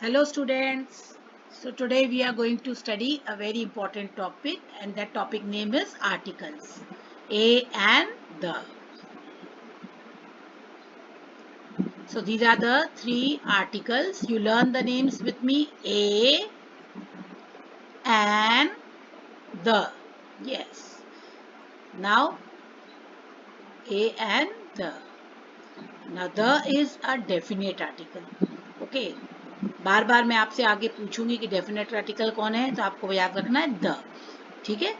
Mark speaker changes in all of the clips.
Speaker 1: Hello students. So today we are going to study a very important topic, and that topic name is articles. A and the. So these are the three articles. You learn the names with me. A and the. Yes. Now A and the. Now the is a definite article. Okay. बार बार मैं आपसे आगे पूछूंगी कि definite article कौन है, तो आपको याद रखना है द. ठीक है.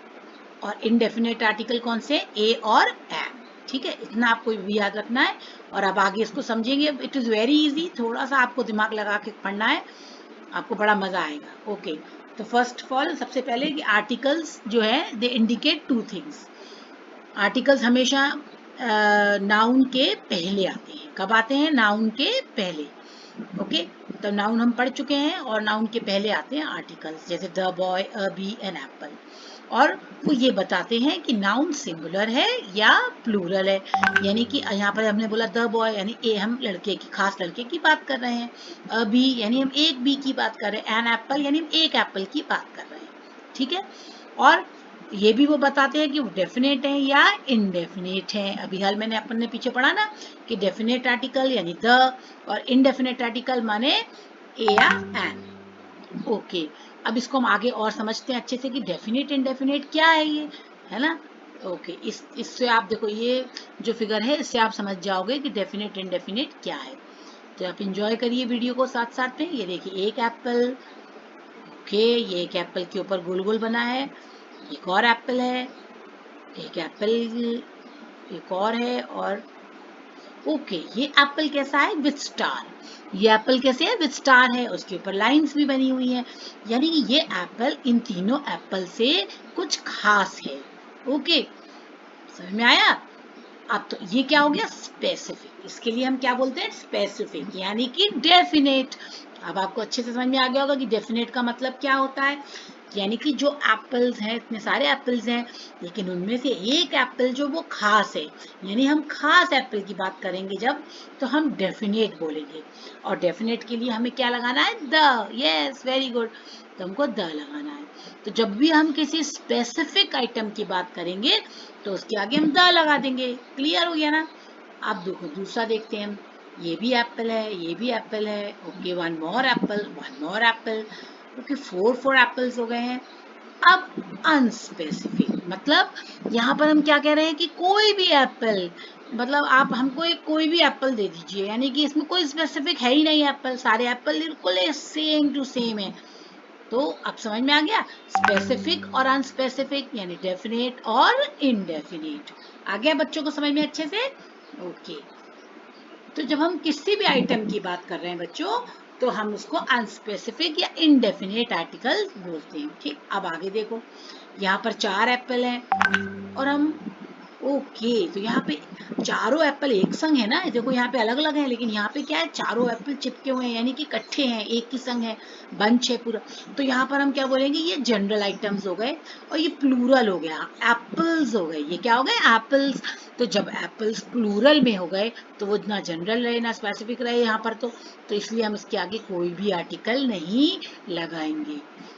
Speaker 1: और इनडेफिनेट आर्टिकल कौन से? ए और एम. ठीक है, इतना आपको भी याद रखना है. और अब आगे इसको समझेंगे. It is very easy. थोड़ा सा आपको दिमाग लगा के पढ़ना है, आपको बड़ा मजा आएगा. ओके. तो फर्स्ट ऑफ ऑल सबसे पहले कि आर्टिकल्स जो है they indicate two things. Articles हमेशा नाउन के पहले आते हैं. कब आते हैं? नाउन के पहले. ओके. तो नाउन हम पढ़ चुके हैं और नाउन के पहले आते हैं आर्टिकल्स, जैसे the boy, a bee, an apple. और वो ये बताते हैं कि नाउन सिंगुलर है या प्लूरल है. यानी कि यहाँ पर हमने बोला द बॉय यानी हम लड़के की, खास लड़के की बात कर रहे हैं. अ बी यानी हम एक बी की बात कर रहे हैं. एन एप्पल यानी हम एक एप्पल की बात कर रहे हैं. ठीक है. और ये भी वो बताते हैं कि वो डेफिनेट है या इनडेफिनेट है. अभी हाल मैंने अपन ने पीछे पढ़ा ना कि डेफिनेट आर्टिकल यानी द और इनडेफिनेट आर्टिकल माने ए या एन. ओके. अब इसको हम आगे और समझते हैं अच्छे से कि डेफिनेट इनडेफिनेट क्या है ये, है ना. ओके. इससे आप देखो, ये जो फिगर है इससे आप समझ जाओगे कि डेफिनेट इनडेफिनेट क्या है. तो आप इंजॉय करिए वीडियो को साथ साथ में. ये देखिए एक एप्पल. ओके. ये एक एप्पल के ऊपर गोल गोल बना है. एक और एप्पल है. एक एप्पल एक और है. और ओके, ये एप्पल कैसा है? With star. ये एप्पल कैसे है? विथ स्टार है. उसके ऊपर लाइंस भी बनी हुई है. यानी कि ये एप्पल इन तीनों एप्पल से कुछ खास है. ओके. समझ में आया? अब तो ये क्या हो गया? स्पेसिफिक. इसके लिए हम क्या बोलते हैं? स्पेसिफिक यानी कि डेफिनेट. अब आपको अच्छे से समझ में आ गया होगा कि डेफिनेट का मतलब क्या होता है. यानी कि जो एप्पल्स हैं, इतने सारे एप्पल्स हैं, लेकिन उनमें से एक एप्पल जो वो खास है. यानी हम खास एप्पल की बात करेंगे जब, तो हम डेफिनेट बोलेंगे. और डेफिनेट के लिए हमें क्या लगाना है? द. Yes, very good. तो हमको द लगाना है. तो जब भी हम किसी स्पेसिफिक आइटम की बात करेंगे तो उसके आगे हम द लगा देंगे. क्लियर हो गया ना? अब देखो दूसरा देखते हैं हम. ये भी एप्पल है, ये भी एप्पल है. Okay. One more Apple, one more Apple. Okay. Four apples हो गए हैं. अब अनस्पेसिफिक मतलब यहाँ पर हम क्या कह रहे हैं कि कोई भी एप्पल. मतलब आप हमको एक कोई भी एप्पल दे दीजिए, यानी कि इसमें कोई स्पेसिफिक है ही नहीं. एप्पल, सारे एप्पल बिल्कुल सेम टू सेम है. तो अब समझ में आ गया स्पेसिफिक और अनस्पेसिफिक यानी डेफिनेट और इनडेफिनेट. आ गया बच्चों को समझ में अच्छे से? ओके. तो जब हम किसी भी आइटम की बात कर रहे हैं बच्चों, तो हम उसको अनस्पेसिफिक या इनडेफिनेट आर्टिकल बोलते हैं. ठीक. अब आगे देखो. यहाँ पर 4 एप्पल हैं और हम ओके. तो यहाँ पे चारों एप्पल एक संग है ना. देखो यहाँ पे अलग अलग है, लेकिन यहाँ पे क्या है? चारों एप्पल चिपके हुए हैं, यानी कि इकट्ठे हैं, एक ही संग है, बंच है पूरा. तो यहाँ पर हम क्या बोलेंगे? ये जनरल आइटम्स हो गए और ये प्लूरल हो गया. एप्पल्स हो गए. ये क्या हो गए? एप्पल्स. तो जब एप्पल्स प्लूरल में हो गए तो वो ना जनरल रहे ना स्पेसिफिक रहे यहाँ पर. तो इसलिए हम इसके आगे कोई भी आर्टिकल नहीं लगाएंगे.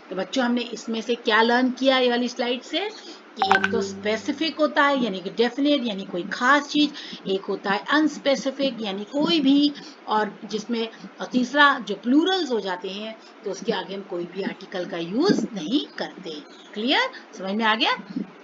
Speaker 1: तो बच्चों हमने इसमें से क्या लर्न किया ये वाली स्लाइड से? कि एक तो स्पेसिफिक होता है यानी कि डेफिनेट यानी कोई खास चीज. एक होता है अनस्पेसिफिक यानी कोई भी. और जिसमें और तीसरा जो प्लूरल्स हो जाते हैं तो उसके आगे हम कोई भी आर्टिकल का यूज नहीं करते. क्लियर? समझ में आ गया?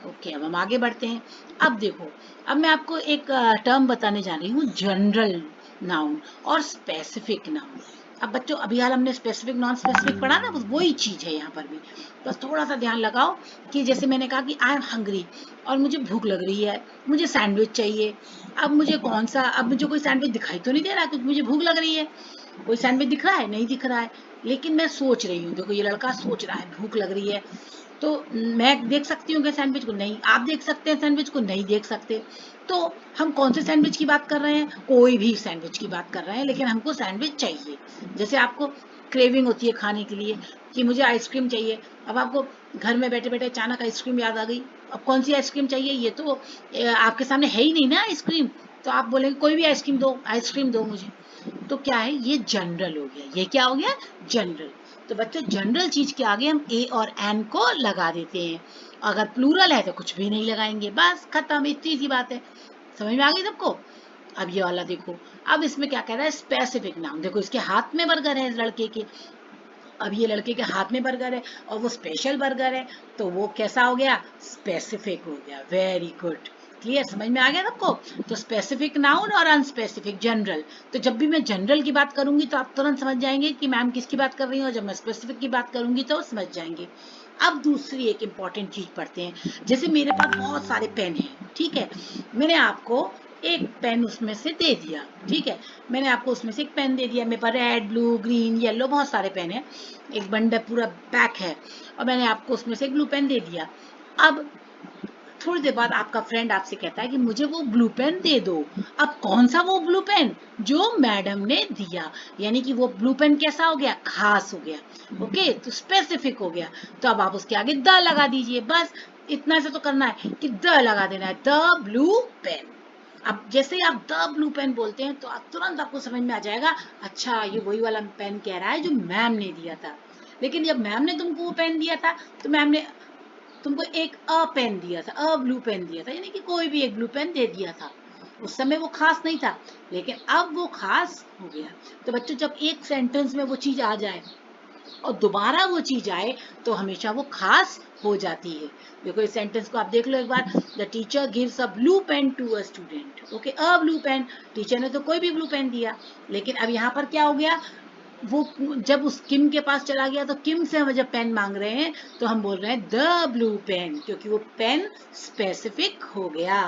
Speaker 1: ओके. अब हम आगे बढ़ते हैं. अब देखो, अब मैं आपको एक टर्म बताने जा रही हूँ. जनरल नाउन और स्पेसिफिक नाउन. अब बच्चों अभी हाल हमने स्पेसिफिक नॉन स्पेसिफिक पढ़ा ना, बस वही चीज है यहाँ पर भी. बस थोड़ा सा ध्यान लगाओ कि जैसे मैंने कहा कि आई एम हंग्री और मुझे भूख लग रही है, मुझे सैंडविच चाहिए. अब मुझे कौन सा, अब मुझे कोई सैंडविच दिखाई तो नहीं दे रहा क्योंकि मुझे भूख लग रही है. कोई सैंडविच दिख रहा है? नहीं दिख रहा है. लेकिन मैं सोच रही हूँ. देखो ये लड़का सोच रहा है, भूख लग रही है. तो मैं देख सकती हूँ क्या सैंडविच को? नहीं. आप देख सकते हैं सैंडविच को? नहीं देख सकते. तो हम कौन से सैंडविच की बात कर रहे हैं? कोई भी सैंडविच की बात कर रहे हैं, लेकिन हमको सैंडविच चाहिए. जैसे आपको क्रेविंग होती है खाने के लिए कि मुझे आइसक्रीम चाहिए. अब आपको घर में बैठे बैठे अचानक आइसक्रीम याद आ गई. अब कौन सी आइसक्रीम चाहिए? ये तो आपके सामने है ही नहीं ना आइसक्रीम. तो आप बोलेंगे कोई भी आइसक्रीम दो, आइसक्रीम दो मुझे. तो क्या है, ये जनरल हो गया। ये क्या हो गया, जनरल। तो बच्चों जनरल चीज के आगे हम ए और एन को लगा देते हैं। अगर प्लूरल है तो कुछ भी नहीं लगाएंगे, बस खत्म, इतनी सी बात है। समझ में आ गई सबको? अब ये वाला देखो, अब इसमें क्या कह रहा है, स्पेसिफिक नाउन। देखो इसके हाथ में बर्गर है, इस लड़के के। अब ये लड़के के हाथ में बर्गर है और वो स्पेशल बर्गर है, तो वो कैसा हो गया, स्पेसिफिक हो गया। वेरी गुड, क्लियर, समझ में आ गया सबको? तो स्पेसिफिक नाउन और अनस्पेसिफिक जनरल। तो जब भी मैं जनरल की बात करूंगी तो आप तुरंत समझ जाएंगे कि मैम किसकी बात कर रही हूँ, और जब मैं स्पेसिफिक की बात करूंगी तो समझ जाएंगे। अब दूसरी एक इंपॉर्टेंट चीज पढ़ते हैं। जैसे मेरे पास बहुत सारे पेन हैं, ठीक है, मैंने आपको एक पेन उसमें से दे दिया, ठीक है, मैंने आपको उसमें से एक पेन दे दिया। मेरे पास रेड, ब्लू, ग्रीन, येलो बहुत सारे पेन है, एक बंडल पूरा पैक है, और मैंने आपको उसमें से एक ब्लू पेन दे दिया। अब थोड़ी देर बाद आपका फ्रेंड आपसे कहता है कि मुझे वो ब्लू पेन दे दो। अब कौन सा वो ब्लू पेन, जो मैडम ने दिया, यानी कि वो ब्लू पेन कैसा हो गया, खास हो गया। ओके, तो स्पेसिफिक हो गया। तो अब आप उसके आगे द लगा दीजिए, बस इतना से तो करना है कि द लगा देना है, द ब्लू पेन। अब जैसे ही आप द ब्लू पेन बोलते हैं तो आप तुरंत आपको समझ में आ जाएगा, अच्छा ये वही वाला पेन कह रहा है जो मैम ने दिया था। लेकिन जब मैम ने तुमको वो पेन दिया था तो मैम ने तुमको एक अ पेन दिया था, अ ब्लू पेन दिया था, यानी कि कोई भी एक ब्लू पेन दे दिया था। उस समय वो खास नहीं था, लेकिन अब वो खास हो गया। तो बच्चों जब एक सेंटेंस में वो चीज आ जाए और दोबारा वो चीज आए तो हमेशा वो खास हो जाती है। देखो इस सेंटेंस को आप देख लो एक बार, the teacher gives a blue pen to a student. Okay, a blue pen, teacher ने तो कोई भी ब्लू पेन दिया, लेकिन अब यहाँ पर क्या हो गया, वो जब उस किम के पास चला गया तो किम से हम जब पेन मांग रहे हैं तो हम बोल रहे हैं द ब्लू पेन, क्योंकि वो पेन स्पेसिफिक हो गया।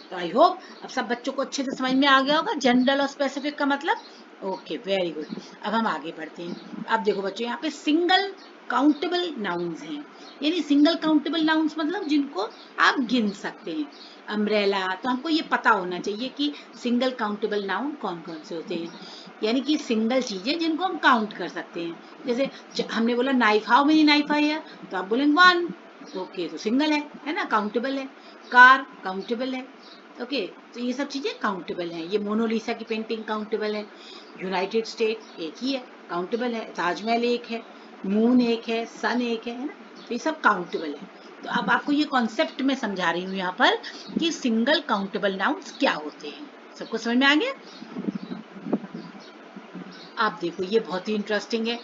Speaker 1: तो आई होप अब सब बच्चों को अच्छे से समझ में आ गया होगा जनरल और स्पेसिफिक का मतलब। Okay, very good. अब हम आगे बढ़ते हैं। अब देखो बच्चों, यहाँ पे सिंगल काउंटेबल नाउन्स हैं, यानी सिंगल काउंटेबल नाउन्स मतलब जिनको आप गिन सकते हैं। अम्ब्रेला, तो हमको ये पता होना चाहिए कि सिंगल काउंटेबल नाउन कौन कौन से होते हैं, यानी कि सिंगल चीजें जिनको हम काउंट कर सकते हैं। जैसे हमने बोला नाइफ, हाउ मेनी नाइफ है हियर, तो आप बोलेंगे वन। ओके, तो सिंगल है ना, काउंटेबल है। कार काउंटेबल है। ओके, तो ये सब चीजें काउंटेबल हैं। ये मोनालिसा की पेंटिंग काउंटेबल है। यूनाइटेड स्टेट एक ही है, काउंटेबल है। ताजमहल एक है, मून एक है, सन एक है ना, तो ये सब काउंटेबल है। तो अब आपको ये कॉन्सेप्ट में समझा रही हूँ यहाँ पर कि सिंगल काउंटेबल नाउन्स क्या होते हैं। सबको समझ में आ गया? आप देखो ये बहुत ही इंटरेस्टिंग है।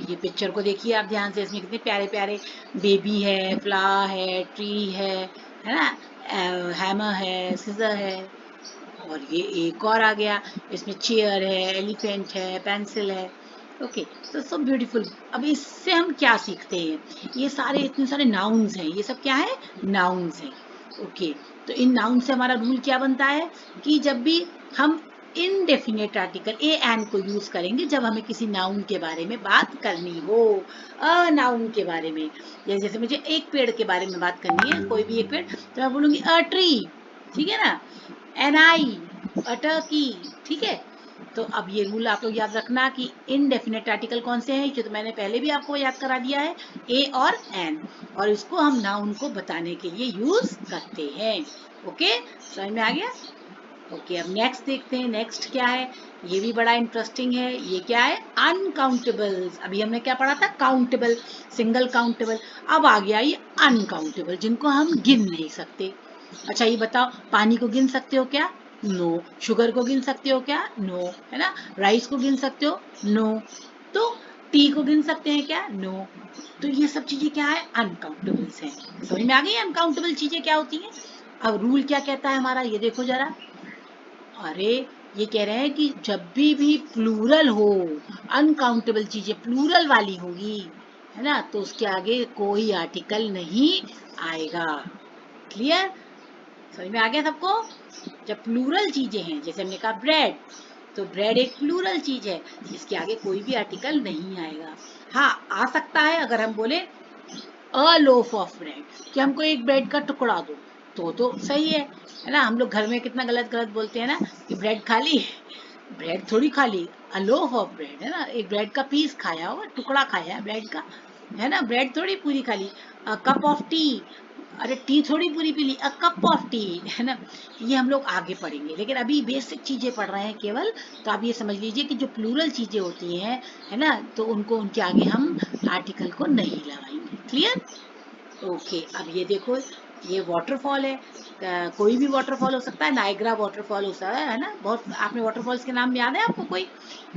Speaker 1: ये पिक्चर को देखिए आप ध्यान से, इसमें कितने प्यारे प्यारे बेबी है, फ्लावर है, ट्री है ना, हैमर है, सीजर है, और ये एक और आ गया, इसमें चेयर है, एलिफेंट है, पेंसिल है। ओके, तो सो ब्यूटीफुल। अब इससे हम क्या सीखते हैं, ये सारे इतने सारे नाउन्स हैं, ये सब क्या है, नाउन्स हैं। ओके, तो इन नाउन से हमारा रूल क्या बनता है कि जब भी हम इनडेफिनेट आर्टिकल ए एन को यूज करेंगे जब हमें किसी नाउन के बारे में बात करनी हो, अ नाउन के बारे में। जैसे मुझे एक पेड़ के बारे में बात करनी है, कोई भी एक पेड़, तो मैं बोलूंगी अ ट्री, ठीक है ना, एन आई, अ टर्की, ठीक है। तो अब ये रूल आप लोग याद रखना कि इनडेफिनेट आर्टिकल कौन से हैं, ये तो मैंने पहले भी आपको याद करा दिया है, ए और एन, और इसको हम नाउन को बताने के लिए यूज करते हैं। ओके, समझ में आ गया? ओके, अब नेक्स्ट देखते हैं, नेक्स्ट क्या है, ये भी बड़ा इंटरेस्टिंग है। ये क्या है, अनकाउंटेबल्स। अभी हमने क्या पढ़ा था, काउंटेबल, सिंगल काउंटेबल। अब आ गया ये अनकाउंटेबल, जिनको हम गिन नहीं सकते। अच्छा ये बताओ, पानी को गिन सकते हो क्या? नो। शुगर को गिन सकते हो क्या? नो, है ना। राइस को गिन सकते हो? नो। तो टी को गिन सकते हैं क्या? नो। तो ये सब चीजें क्या है, अनकाउंटेबल्स हैं। समझ में आ गई अनकाउंटेबल चीजें क्या होती हैं? अब रूल क्या कहता है हमारा, ये देखो जरा। अरे ये कह रहे हैं कि जब भी प्लूरल हो, अनकाउंटेबल चीजें प्लूरल वाली होगी, है ना, तो उसके आगे कोई आर्टिकल नहीं आएगा। क्लियर, समझ में आ गया सबको? जब प्लूरल चीजें हैं, जैसे हमने कहा ब्रेड, तो ब्रेड एक प्लूरल चीज है, इसके आगे कोई भी आर्टिकल नहीं आएगा। हाँ, आ सकता है अगर हम बोले अ लोफ ऑफ ब्रेड, कि हमको एक ब्रेड का टुकड़ा दो, तो सही है ना। हम लोग घर में कितना गलत गलत बोलते हैं ना कि ब्रेड खा ली, ब्रेड थोड़ी खा ली, अ लोफ ऑफ ब्रेड, है ना, एक ब्रेड का पीस खाया होगा, टुकड़ा खाया है ब्रेड का, है ना, ब्रेड थोड़ी पूरी खा ली। अ कप ऑफ टी, अरे टी थोड़ी पूरी पी ली, अ कप ऑफ टी, है ना। ये हम लोग आगे पढ़ेंगे, लेकिन अभी बेसिक चीजें पढ़ रहे हैं केवल। तो आप ये समझ लीजिए कि जो प्लूरल चीजें होती हैं, है ना, तो उनको उनके आगे हम आर्टिकल को नहीं लगाएंगे। क्लियर? ओके, अब ये देखो, ये वाटरफॉल है। कोई भी वाटरफॉल हो सकता है, नायग्रा वाटरफॉल हो सकता है ना। बहुत, आपने वाटरफॉल्स के नाम याद है आपको कोई?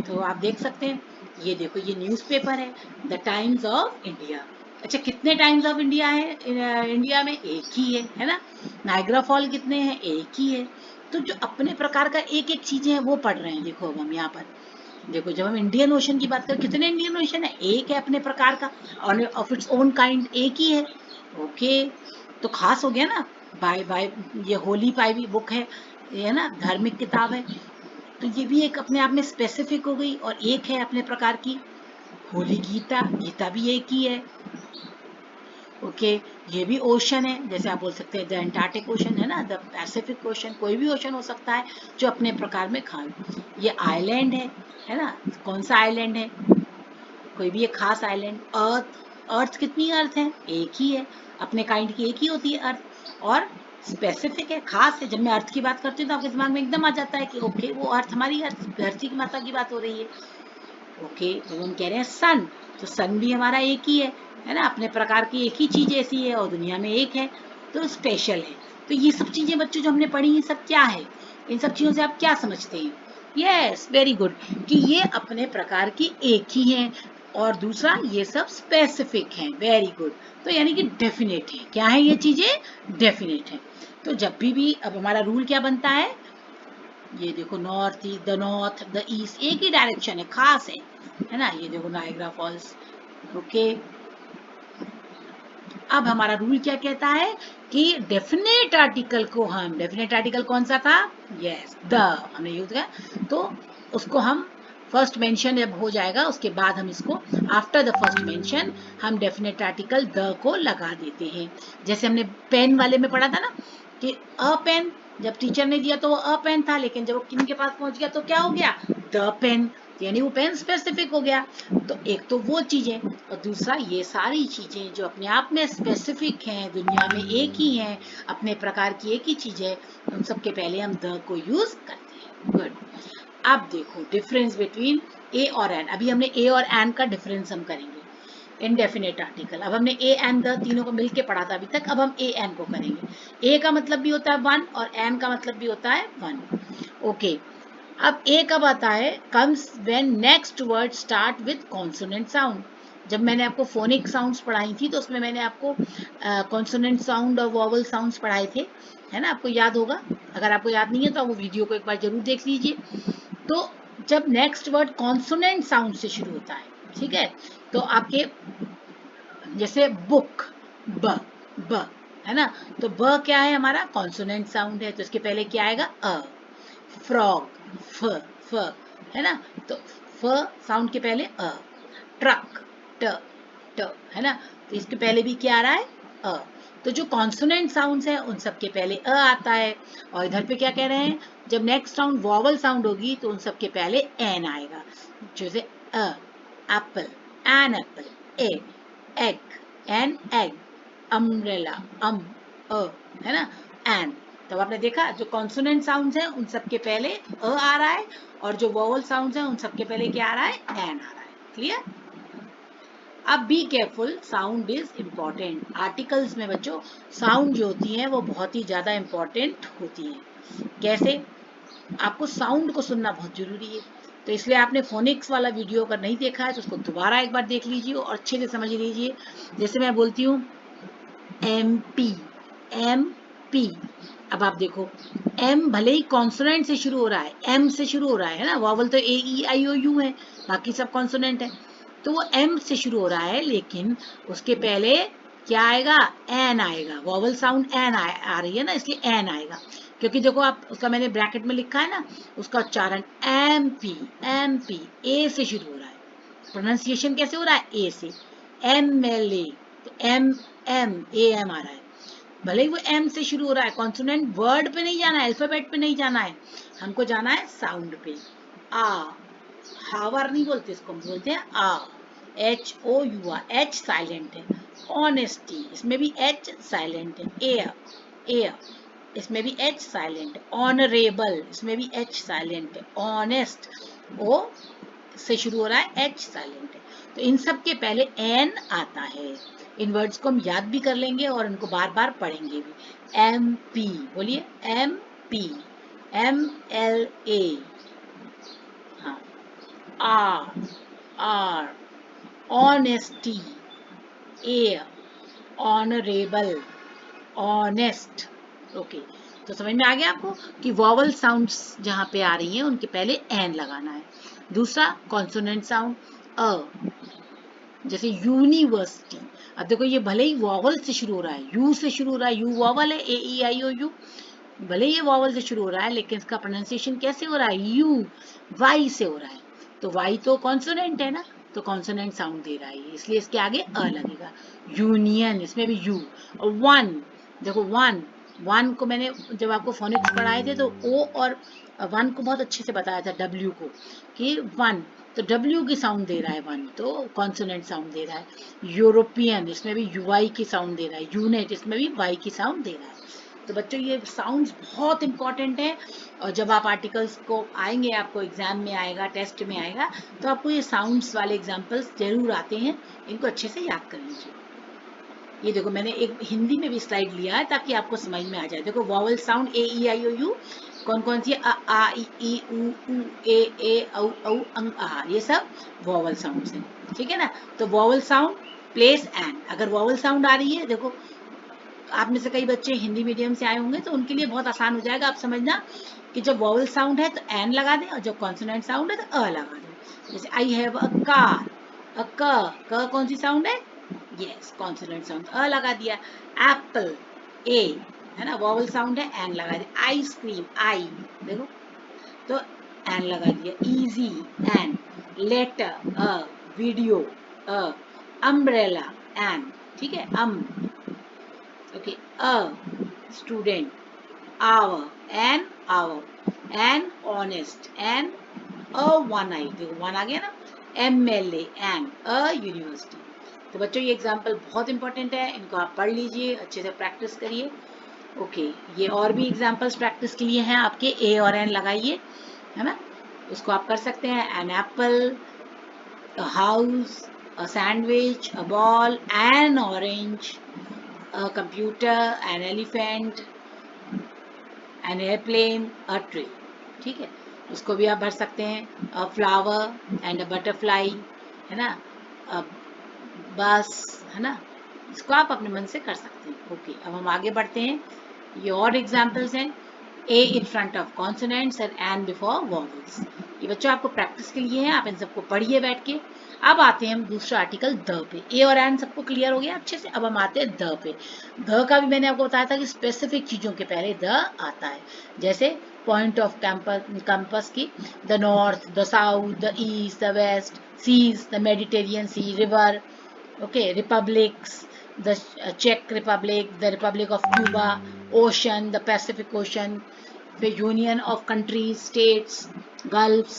Speaker 1: तो आप देख सकते हैं। ये देखो, ये न्यूज़पेपर है, द टाइम्स ऑफ इंडिया। अच्छा, कितने टाइम्स ऑफ इंडिया है इंडिया में? एक ही है ना। नायग्रा फॉल कितने हैं? एक ही है। तो जो अपने प्रकार का एक एक चीजें हैं वो पढ़ रहे हैं। देखो अब हम यहाँ पर देखो, जब हम इंडियन ओशन की बात करें, कितने इंडियन ओशन है? एक है अपने प्रकार का, ऑफ इट्स ओन काइंड, एक ही है। ओके, तो खास हो गया ना। बाय बाय, ये होली पाइवी बुक है ना, धार्मिक किताब है। तो ये भी एक अपने आप में स्पेसिफिक हो गई, और एक है अपने प्रकार की। होली गीता, गीता भी एक ही है। ओके, ये भी ओशन है, जैसे आप बोल सकते हैं द एंटार्क्टिक ओशन, है ना, द पैसिफिक ओशन, कोई भी ओशन हो सकता है जो अपने प्रकार में खान। ये आइलैंड है ना। कौन सा आइलैंड है? कोई भी एक खास आइलैंड। अर्थ, अर्थ कितनी अर्थ है? एक ही है, अपने काइंड की एक ही होती है अर्थ। और स्पेसिफिक है, खास है। जब मैं अर्थ की बात करती हूँ तो आपके दिमाग में एकदम आ जाता है कि ओके, वो अर्थ हमारी अर्थ, धरती की माता की बात हो रही है। ओके, जब हम कह रहे हैं सन, तो सन भी हमारा एक ही है ना, अपने प्रकार की एक ही चीज ऐसी है और दुनिया में एक है, तो स्पेशल है। तो ये सब चीजें बच्चों जो हमने पढ़ी, ये सब क्या है? इन सब चीजों से आप क्या समझते हैं? यस, वेरी गुड, कि ये अपने प्रकार की एक ही है, और दूसरा ये सब स्पेसिफिक है। Very good. तो यानी कि डेफिनेट है। क्या है ये चीजें? डेफिनेट है। तो जब भी अब हमारा रूल क्या बनता है? ये देखो, north east, the north, the east, एक ही डायरेक्शन है, खास है ना। ये देखो नायग्रा फॉल्स। ओके, अब हमारा रूल क्या कहता है कि डेफिनेट आर्टिकल को हम, डेफिनेट आर्टिकल कौन सा था? यस, द, हमने यूज किया। तो उसको हम फर्स्ट मेंशन जब हो जाएगा, उसके बाद हम इसको, आफ्टर द फर्स्ट मेंशन, हम डेफिनेट आर्टिकल द को लगा देते हैं। जैसे हमने पेन वाले में पढ़ा था ना, कि अ पेन, जब टीचर ने दिया तो वो अ पेन था, लेकिन जब वो किन के पास पहुंच गया तो क्या हो गया? द पेन, यानी वो पेन स्पेसिफिक हो गया। तो एक तो वो चीजें, और दूसरा ये सारी चीजें जो अपने आप में स्पेसिफिक हैं, दुनिया में एक ही हैं, अपने प्रकार की एक ही चीज है, उन सबके पहले हम द को यूज करते हैं। गुड। अब देखो डिफरेंस बिटवीन ए और एन। अभी हमने ए और एन का डिफरेंस हम करेंगे। इनडेफिनेट आर्टिकल, अब हमने ए एंड द तीनों को मिलके पढ़ा था अभी तक, अब हम ए एन को करेंगे। ए का मतलब भी होता है वन, और एन का मतलब भी होता है वन। ओके, अब ए कब आता है? Comes when next word start with consonant sound. जब मैंने आपको फोनिक साउंड्स पढ़ाई थी, तो उसमें मैंने आपको कॉन्सोनेंट साउंड और वॉवल साउंड्स पढ़ाए थे, है ना, आपको याद होगा। अगर आपको याद नहीं है तो आप वो वीडियो को एक बार जरूर देख लीजिए। तो जब नेक्स्ट वर्ड कॉन्सोनेंट साउंड से शुरू होता है, ठीक है, तो आपके, जैसे बुक, ब, ब, है ना, तो ब क्या है? हमारा कॉन्सोनेंट साउंड है, तो इसके पहले क्या आएगा? अ। फ्रॉग, फ, फ, है ना, तो फ साउंड के पहले अ। ट्रक, ट, ट, है ना, तो इसके पहले भी क्या आ रहा है? अ। तो जो कॉन्सोनेंट साउंड्स हैं उन सब के पहले अ आता है। और इधर पे क्या कह रहे हैं? जब नेक्स्ट साउंड वॉवल साउंड होगी तो उन सब के पहले एन आएगा। जैसे a, apple, an apple, a, egg, an egg, umbrella, a, है ना, एन। तब आपने देखा जो कॉन्सोनेंट साउंड्स हैं उन सबके पहले अ आ रहा है, और जो वोवल साउंड्स हैं उन सबके पहले क्या आ रहा है? एन आ रहा है। क्लियर? अब be careful, sound is important. Articles में बच्चों साउंड जो होती है वो बहुत ही ज्यादा इम्पॉर्टेंट होती है। कैसे? आपको साउंड को सुनना बहुत जरूरी है। तो इसलिए आपने फोनिक्स वाला वीडियो अगर नहीं देखा है तो उसको दोबारा एक बार देख लीजिए और अच्छे से समझ लीजिए। जैसे मैं बोलती हूँ एम पी, एम पी, अब आप देखो, एम भले ही कॉन्सोनेंट से शुरू हो रहा है, एम से शुरू हो रहा है ना, वॉवल तो ए ई आई ओ यू है, बाकी सब कॉन्सोनेंट है, तो वो एम से शुरू हो रहा है, लेकिन उसके पहले क्या आएगा? एन आएगा। वॉवल साउंड एन आ रही है ना, इसलिए एन आएगा। क्योंकि देखो, आप उसका मैंने ब्रैकेट में लिखा है ना, उसका उच्चारण एम पी, एम पी, ए से शुरू हो रहा है। प्रोनाउंसिएशन कैसे हो रहा है? ए से। एम एल ए, तो एम, एम ए एम आ रहा है। भले ही वो एम से शुरू हो रहा है, कॉन्सोनेंट वर्ड पे नहीं जाना है, अल्फाबेट पे नहीं जाना है, हमको जाना है साउंड पे। आ, हावर नहीं बोलते इसको, हम बोलते हैं आ, H O U R, H silent है, ऑनेस्टी, इसमें भी एच साइलेंट है, एयर, एयर, इसमें भी एच साइलेंट है, ऑनरेबल, इसमें भी एच साइलेंट है, ऑनेस्ट, ओ से शुरू हो रहा है, एच साइलेंट है। तो इन सब के पहले एन आता है। इन वर्ड्स को हम याद भी कर लेंगे और इनको बार बार पढ़ेंगे भी। एम पी, बोलिए M P, M L A, हाँ, R, R, honesty, A, honourable, honest. Okay, तो समझ में आ गया आपको कि वॉवल साउंड्स जहां पे आ रही हैं उनके पहले एन लगाना है। दूसरा कॉन्सोनेंट साउंड अ, जैसे यूनिवर्सिटी। अब देखो ये भले ही वॉवल से शुरू हो रहा है, यू से शुरू हो रहा है, यू वॉवल है, ए ई आई ओ यू, भले ही ये वॉवल से शुरू हो रहा है लेकिन इसका प्रोनाउंसिएशन कैसे हो रहा है, यू, वाई से हो रहा है। तो वाई तो कॉन्सोनेंट है ना, तो कॉन्सोनेंट साउंड दे रहा है, इसलिए इसके आगे अ लगेगा। यूनियन, इसमें भी यू। और वन, देखो वन, वन को मैंने जब आपको फोनिक्स पढ़ाए थे तो ओ और वन को बहुत अच्छे से बताया था, डब्ल्यू को, कि वन, तो डब्ल्यू की साउंड दे रहा है वन, तो कॉन्सोनेंट साउंड दे रहा है। यूरोपियन, इसमें भी यू वाई की साउंड दे रहा है। यूनिट, इसमें भी वाई की साउंड दे रहा है। तो बच्चों ये साउंड्स बहुत इंपॉर्टेंट है, और जब आप आर्टिकल्स को आएंगे, आपको एग्जाम में आएगा, टेस्ट में आएगा, तो आपको ये साउंड्स वाले एग्जाम्पल्स जरूर आते हैं, इनको अच्छे से याद कर लीजिए। ये देखो मैंने एक हिंदी में भी स्लाइड लिया है ताकि आपको समझ में आ जाए। देखो vowel sound A E I O U कौन कौन सी है, अ आ ई उ ए औ औ अंग आ, ये सब वॉवल साउंड्स हैं, ठीक है ना। तो वॉवल साउंड प्लेस एन, अगर वॉवल साउंड आ रही है, देखो आप में से कई बच्चे हिंदी मीडियम से आए होंगे तो उनके लिए बहुत आसान हो जाएगा। आप समझना कि जब वॉवल साउंड है तो एन लगा दें, और जब कॉन्सोनेंट साउंड है तो अ लगा दें। जैसे आई हैव अ कार, अ क कौन सी साउंड है, यस कॉन्सोनेंट साउंड, अ लगा दिया। एप्पल, ए, है ना, वॉवल साउंड है, एन लगा दिया। आइसक्रीम, आई, देखो तो एन लगा दिया। Easy, an. Letter, a. Video, a. Umbrella, an, ठीक है, okay, a student, hour, an hour, an honest, an a one eye, देखो वन आ गया ना, MLA, an a यूनिवर्सिटी। तो बच्चों ये एग्जाम्पल बहुत इंपॉर्टेंट है, इनको आप पढ़ लीजिए, अच्छे से प्रैक्टिस करिए। ओके, ये और भी एग्जाम्पल्स प्रैक्टिस के लिए हैं आपके, ए और एन लगाइए, है ना, उसको आप कर सकते हैं। An apple, a house, a sandwich, a ball, an orange, a computer, an elephant, an airplane, a tree, ठीक है, उसको भी आप भर सकते हैं। अ फ्लावर एंड अ बटरफ्लाई, है ना, अ बस, है ना, इसको आप अपने मन से कर सकते हैं। ओके, अब हम आगे बढ़ते हैं। ये और एग्जाम्पल्स हैं। A in front of consonants and an before vowels, ये बच्चों आपको प्रैक्टिस के लिए है, आप इन सबको पढ़िए बैठ के। अब आते हैं हम दूसरा आर्टिकल द पे। ए और एन सबको क्लियर हो गया अच्छे से, अब हम आते हैं द पे। द का भी मैंने आपको बताया था कि स्पेसिफिक चीजों के पहले द आता है, जैसे पॉइंट ऑफ कैंपस की, the north, the south, the east, the west, seas, the Mediterranean sea, river, okay, republics, the Czech Republic, the Republic of Cuba, ocean, the Pacific Ocean, the union of countries, states, gulfs,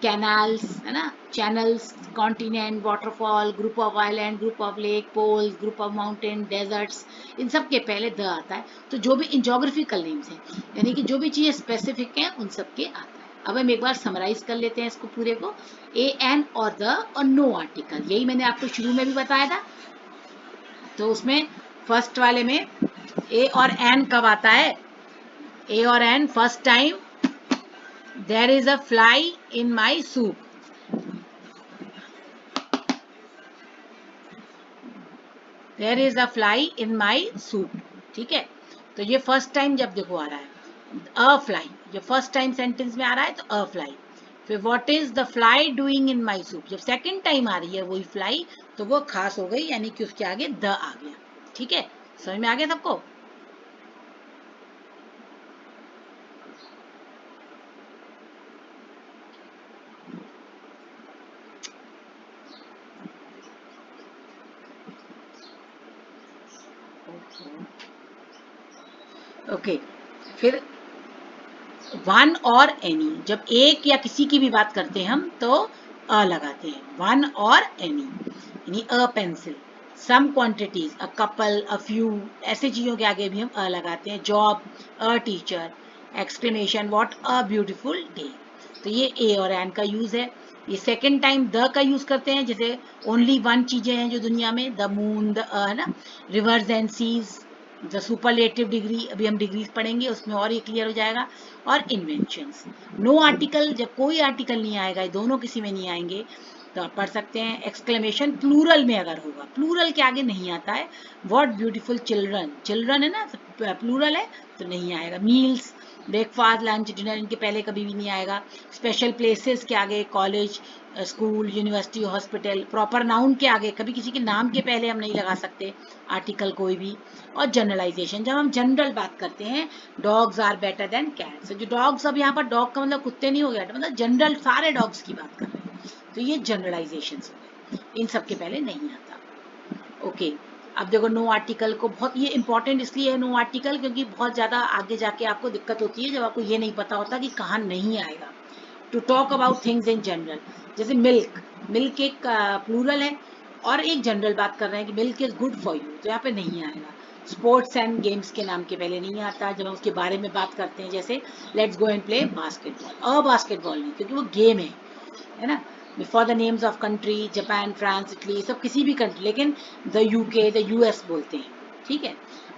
Speaker 1: canals, है ना, channels, continent, waterfall, group of island, group of lake, poles, group of mountain, deserts, इन सब के पहले the आता है। तो जो भी इन जोग्राफिकल नेम्स हैं, यानी कि जो भी चीजें स्पेसिफिक हैं उन सब के आता है। अब हम एक बार समराइज कर लेते हैं इसको पूरे को। ए एन और द और नो आर्टिकल, यही मैंने आपको शुरू में भी बताया था। तो उसमें फर्स्ट वाले में ए और एन कब आता है, ए और an first time, there is a fly in my soup, there is a fly in my soup, ठीक है। तो ये फर्स्ट टाइम जब देखो आ रहा है अ फ्लाई, जब फर्स्ट टाइम सेंटेंस में आ रहा है तो अ फ्लाई। फिर what is the fly doing in my soup, जब सेकंड टाइम आ रही है वही फ्लाई तो वो खास हो गई, यानी कि उसके आगे द आ गया, ठीक है, समझ में आ गया सबको। ओके, फिर वन और एनी, जब एक या किसी की भी बात करते हैं हम तो अ लगाते हैं, वन और एनी, यानी a pencil, some quantities, a couple, a few, ऐसे चीजों के आगे भी हम अ लगाते हैं। Job, a teacher, exclamation, what a beautiful day. तो ये ए और एन का यूज है। ये सेकेंड टाइम द का यूज करते हैं, जैसे ओनली वन चीजें हैं जो दुनिया में, द मून, द है ना, rivers and seas, the superlative degree, अभी हम डिग्रीज पढ़ेंगे उसमें और ये क्लियर हो जाएगा। और इन्वेंशंस। नो आर्टिकल, जब कोई आर्टिकल नहीं आएगा, ये दोनों किसी में नहीं आएंगे, तो आप पढ़ सकते हैं एक्सक्लेमेशन प्लूरल में अगर होगा, प्लूरल के आगे नहीं आता है। व्हाट ब्यूटीफुल चिल्ड्रन, चिल्ड्रन है ना, प्लूरल है तो नहीं आएगा। मील्स, ब्रेकफास्ट, लंच, डिनर, इनके पहले कभी भी नहीं आएगा। स्पेशल प्लेसेस के आगे, college, school, university, hospital. Proper noun के आगे कभी किसी के नाम के पहले हम नहीं लगा सकते आर्टिकल कोई भी। और जनरलाइजेशन, जब हम जनरल बात करते हैं, dogs are better than cats, जो डॉग्स, अब यहाँ पर डॉग का मतलब कुत्ते नहीं हो गया, मतलब जनरल सारे डॉग्स की बात कर रहे हैं, तो ये जनरलाइजेशन हो गए, इन सब के पहले नहीं आता। ओके, अब देखो नो आर्टिकल को बहुत ये इंपॉर्टेंट इसलिए है नो आर्टिकल, क्योंकि बहुत ज्यादा आगे जाके आपको दिक्कत होती है जब आपको ये नहीं पता होता कि कहाँ नहीं आएगा। To talk about things in general, जैसे मिल्क, मिल्क एक प्लूरल है और एक जनरल बात कर रहे हैं कि milk is good for you, तो यहाँ पे नहीं आएगा। स्पोर्ट्स एंड गेम्स के नाम के पहले नहीं आता जब हम उसके बारे में बात करते हैं, जैसे let's go and play basketball, a basketball नहीं, क्योंकि वो गेम है ना। Before the names of country, Japan, France, Italy, सब किसी भी कंट्री, लेकिन द यूके, द यूएस बोलते हैं, ठीक है।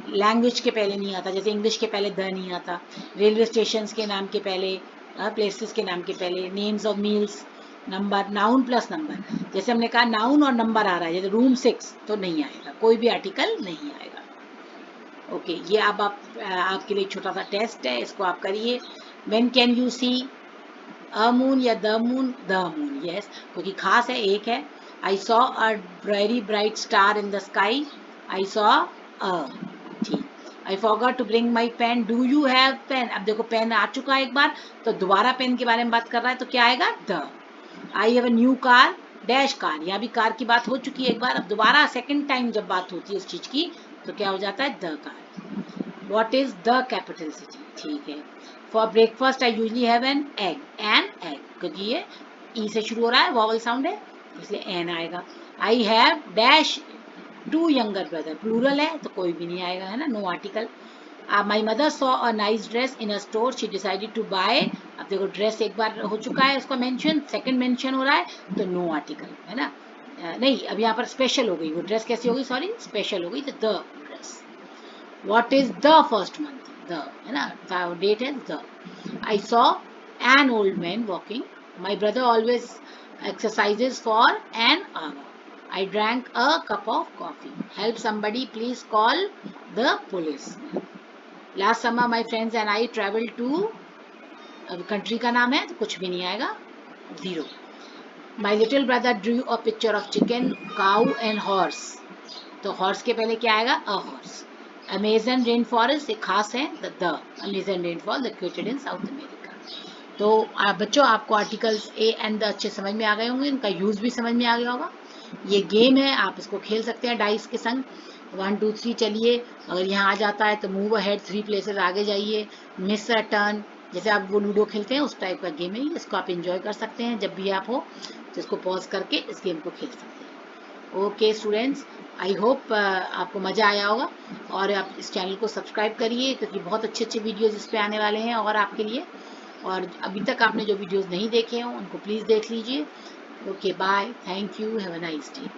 Speaker 1: लैंग्वेज के पहले नहीं आता, जैसे इंग्लिश के पहले द नहीं आता। रेलवे स्टेशन के नाम के पहले, प्लेसेस के नाम के पहले, names of meals, number, noun plus number, जैसे हमने कहा नाउन और नंबर आ रहा है, जैसे रूम 6 तो नहीं आएगा, कोई भी आर्टिकल नहीं आएगा। ओके, ये अब आपके लिए छोटा सा टेस्ट है, इसको आप करिए। When can you see a moon या the moon, the moon, yes, क्योंकि खास है, एक है। I saw a very bright star in the sky, I saw a, ठीक। I forgot to bring my pen, do you have pen, अब देखो pen आ चुका है एक बार, तो दोबारा पेन के बारे में बात कर रहा है, तो क्या आएगा, the. I have a new car, dash car, यहाँ भी कार की बात हो चुकी है एक बार, अब दोबारा सेकंड टाइम जब बात होती है उस चीज की, तो क्या हो जाता है, the car. What is the capital city, ठीक है। For breakfast I usually have an egg, क्योंकि ये ई से शुरू हो रहा है, वॉवल साउंड है, इसलिए एन आएगा। I have dash two younger brother, plural है तो कोई भी नहीं आएगा, है ना, no article. My mother saw a nice dress in a store, she decided to buy, अब देखो ड्रेस एक बार हो चुका है उसका मेंशन, सेकंड मेंशन हो रहा है, तो नो आर्टिकल, है ना। नहीं, अब यहाँ पर स्पेशल हो गई, वो ड्रेस कैसी हो गई, सॉरी स्पेशल हो गई, तो the dress. What is the first month? The, है ना, the date is the. I saw an old man walking. My brother always exercises for an hour. I drank a cup of coffee. Help somebody, please call the police. Last summer my friends and I traveled to, अब country का नाम है तो कुछ भी नहीं आएगा, zero. My little brother drew a picture of chicken, cow and horse. तो हॉर्स के पहले क्या आएगा, a horse. Amazon rain forest एक खास है, the Amazon rain fall located in south America. तो आप बच्चों, आपको आर्टिकल्स ए एंड द अच्छे समझ में आ गए होंगे, इनका यूज भी समझ में आ गया होगा। ये गेम है, आप इसको खेल सकते हैं डाइस के संग। 1 2 3 चलिए, अगर यहाँ आ जाता है तो मूव अहेड 3 प्लेसेस आगे जाइए, मिस अ टर्न, जैसे आप वो लूडो खेलते हैं उस टाइप का गेम है, इसको आप इंजॉय कर सकते हैं जब भी आप हो, तो इसको पॉज करके इस गेम को खेल सकते हैं। ओके स्टूडेंट्स, आई होप आपको मज़ा आया होगा, और आप इस चैनल को सब्सक्राइब करिए, क्योंकि बहुत अच्छे अच्छे वीडियोज़ इस पे आने वाले हैं और आपके लिए। और अभी तक आपने जो वीडियोज़ नहीं देखे हों उनको प्लीज़ देख लीजिए। Okay bye, thank you, have a nice day.